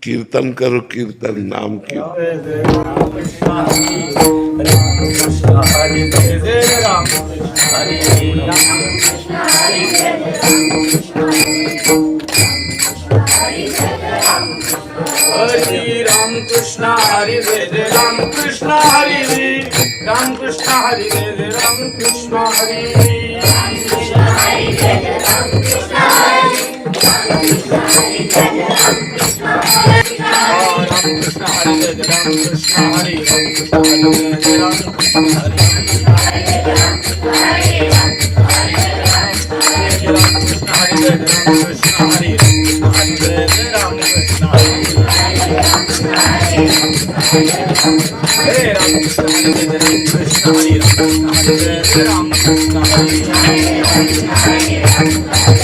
कीर्तन करो, कीर्तन नाम की। हरे राम कृष्ण हरि जय राम कृष्ण हरि राम कृष्ण हरि जय राम कृष्ण हरि राम कृष्ण हरि जय राम कृष्ण हरि राम कृष्ण हरि जय राम कृष्ण हरि राम कृष्ण हरि जय राम कृष्ण हरि राम कृष्ण हरि जय राम कृष्ण हरि राम कृष्ण हरि राम कृष्ण हरि जय राम कृष्ण हरि राम कृष्ण हरि जय Ram Krishna Hari Hare Ram Krishna Hare Ram Krishna Hare Ram Krishna Hare Ram Krishna Hare